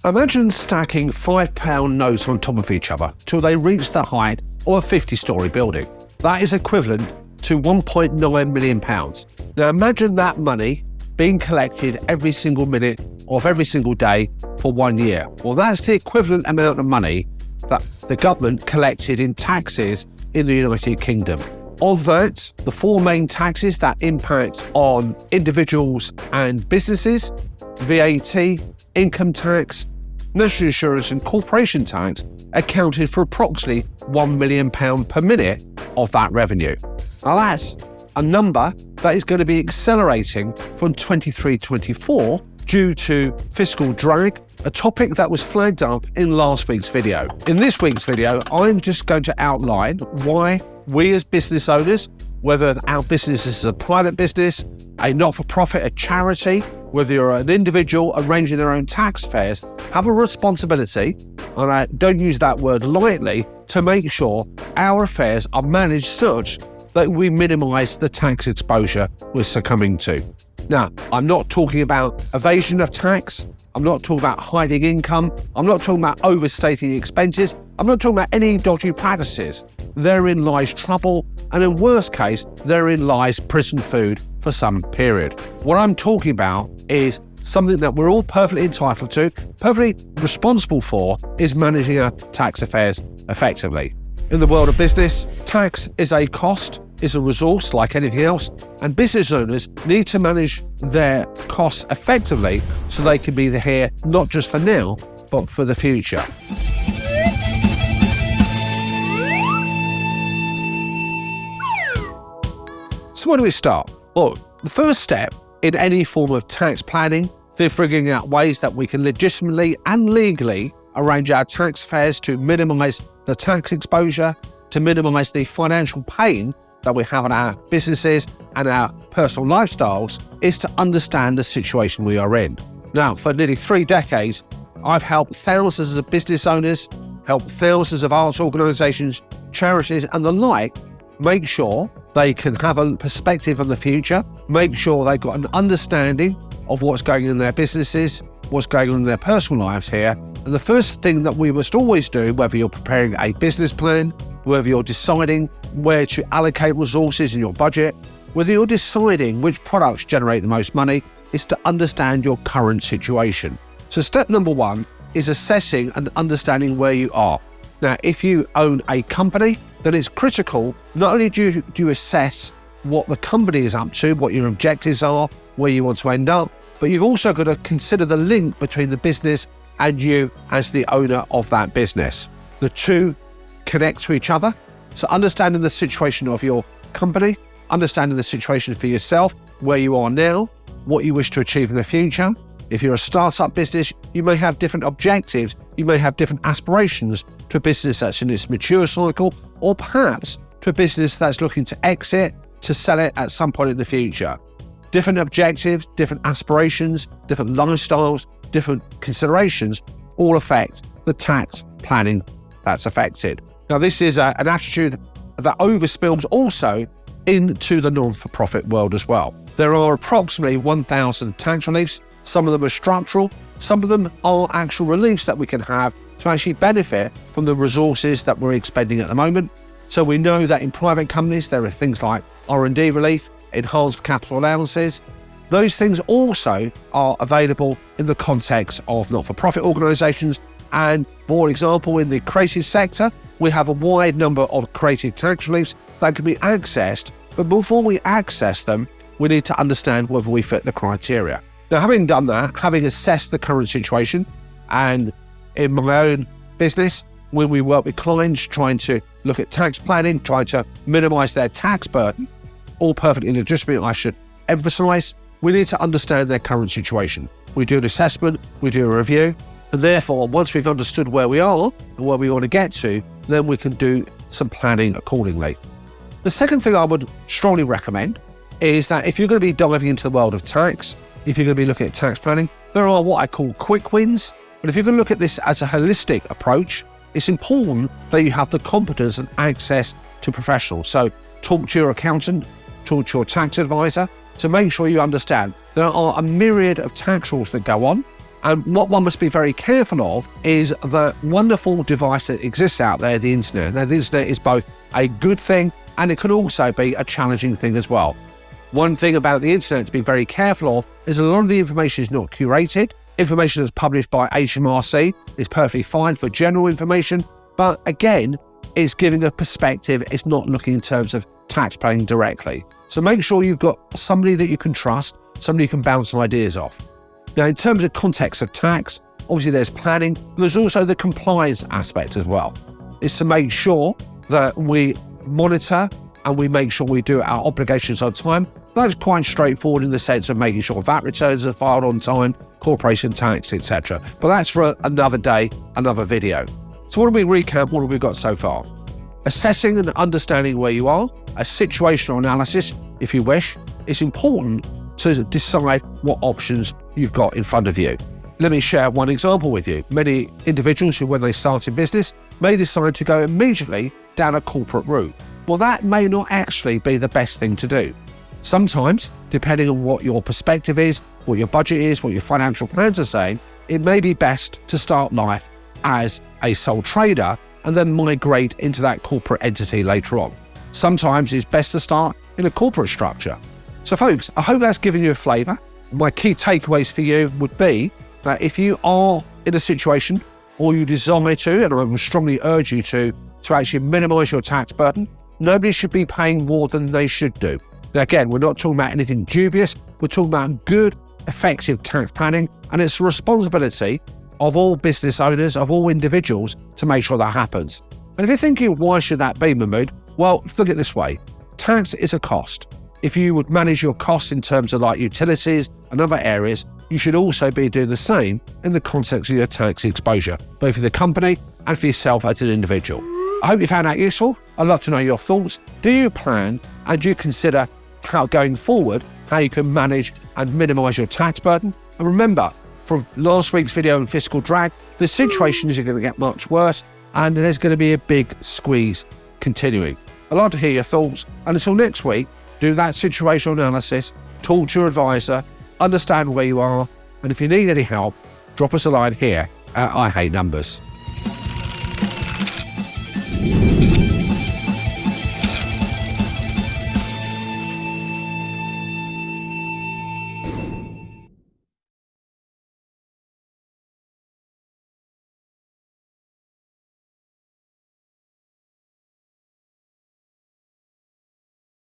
Imagine stacking £5 notes on top of each other till they reach the height of a 50-storey building. That is equivalent to £1.9 million. Now imagine that money being collected every single minute of every single day for 1 year. Well, that's the equivalent amount of money that the government collected in taxes in the United Kingdom. Of that, the four main taxes that impact on individuals and businesses, VAT, income tax, national insurance and corporation tax, accounted for approximately £1 million per minute of that revenue. Now that's a number that is going to be accelerating from 23-24 due to fiscal drag, a topic that was flagged up in last week's video. In this week's video, I'm just going to outline why we as business owners, whether our business is a private business, a not-for-profit, a charity, whether you're an individual arranging their own tax affairs, have a responsibility, and I don't use that word lightly, to make sure our affairs are managed such that we minimise the tax exposure we're succumbing to. Now, I'm not talking about evasion of tax, I'm not talking about hiding income, I'm not talking about overstating expenses, I'm not talking about any dodgy practices. Therein lies trouble, and in worst case, therein lies prison food for some period. What I'm talking about is something that we're all perfectly entitled to, perfectly responsible for, is managing our tax affairs effectively. In the world of business, tax is a cost, is a resource like anything else, and business owners need to manage their costs effectively so they can be here not just for now, but for the future. So where do we start? Well, the first step in any form of tax planning is figuring out ways that we can legitimately and legally arrange our tax affairs to minimise the tax exposure, to minimise the financial pain that we have in our businesses and our personal lifestyles, is to understand the situation we are in. Now, for nearly 3 decades, I've helped thousands of business owners, helped thousands of arts organisations, charities and the like make sure they can have a perspective on the future, make sure they've got an understanding of what's going on in their businesses, what's going on in their personal lives here. And the first thing that we must always do, whether you're preparing a business plan, whether you're deciding where to allocate resources in your budget, whether you're deciding which products generate the most money, is to understand your current situation. So step number 1 is assessing and understanding where you are. Now, if you own a company, then it's critical, not only do you assess what the company is up to, what your objectives are, where you want to end up, but you've also got to consider the link between the business and you as the owner of that business. The two connect to each other. So understanding the situation of your company, understanding the situation for yourself, where you are now, what you wish to achieve in the future. If you're a startup business, you may have different objectives, you may have different aspirations to a business that's in its mature cycle, or perhaps to a business that's looking to exit, to sell it at some point in the future. Different objectives, different aspirations, different lifestyles, different considerations all affect the tax planning that's affected. Now, this is an attitude that overspills also into the non-for-profit world as well. There are approximately 1,000 tax reliefs. Some of them are structural, some of them are actual reliefs that we can have to actually benefit from the resources that we're expending at the moment. So we know that in private companies, there are things like R&D relief, enhanced capital allowances. Those things also are available in the context of not-for-profit organisations. And for example, in the creative sector, we have a wide number of creative tax reliefs that can be accessed. But before we access them, we need to understand whether we fit the criteria. Now, having done that, having assessed the current situation, and in my own business, when we work with clients trying to look at tax planning, trying to minimise their tax burden, all perfectly legitimate, I should emphasise, we need to understand their current situation. We do an assessment, we do a review, and therefore, once we've understood where we are and where we want to get to, then we can do some planning accordingly. The second thing I would strongly recommend is that if you're going to be diving into the world of tax, if you're going to be looking at tax planning, there are what I call quick wins. But if you're going to look at this as a holistic approach, it's important that you have the competence and access to professionals. So talk to your accountant, talk to your tax advisor to make sure you understand there are a myriad of tax rules that go on. And what one must be very careful of is the wonderful device that exists out there, the internet. Now, the internet is both a good thing and it can also be a challenging thing as well. One thing about the internet to be very careful of is a lot of the information is not curated. Information that's published by HMRC is perfectly fine for general information, but again, it's giving a perspective. It's not looking in terms of tax planning directly. So make sure you've got somebody that you can trust, somebody you can bounce ideas off. Now, in terms of context of tax, obviously there's planning, but there's also the compliance aspect as well. It's to make sure that we monitor and we make sure we do our obligations on time. That's quite straightforward in the sense of making sure VAT returns are filed on time, corporation tax, etc. But that's for another day, another video. So what do we recap? What have we got so far? Assessing and understanding where you are, a situational analysis, if you wish. It's important to decide what options you've got in front of you. Let me share one example with you. Many individuals who, when they start in business, may decide to go immediately down a corporate route. Well, that may not actually be the best thing to do. Sometimes, depending on what your perspective is, what your budget is, what your financial plans are saying, it may be best to start life as a sole trader and then migrate into that corporate entity later on. Sometimes it's best to start in a corporate structure. So folks, I hope that's given you a flavour. My key takeaways for you would be that if you are in a situation or you desire to, and I would strongly urge you to actually minimise your tax burden, nobody should be paying more than they should do. Now again, we're not talking about anything dubious, we're talking about good, effective tax planning, and it's the responsibility of all business owners, of all individuals, to make sure that happens. And if you're thinking, why should that be, Mahmood? Well, look at it this way. Tax is a cost. If you would manage your costs in terms of like utilities and other areas, you should also be doing the same in the context of your tax exposure, both for the company and for yourself as an individual. I hope you found that useful. I'd love to know your thoughts. Do you plan and do you consider how going forward, how you can manage and minimise your tax burden? And remember, from last week's video on fiscal drag, the situation is going to get much worse and there's going to be a big squeeze continuing. I'd like to hear your thoughts, and until next week, do that situational analysis, talk to your advisor, understand where you are, and if you need any help, drop us a line here at I Hate Numbers.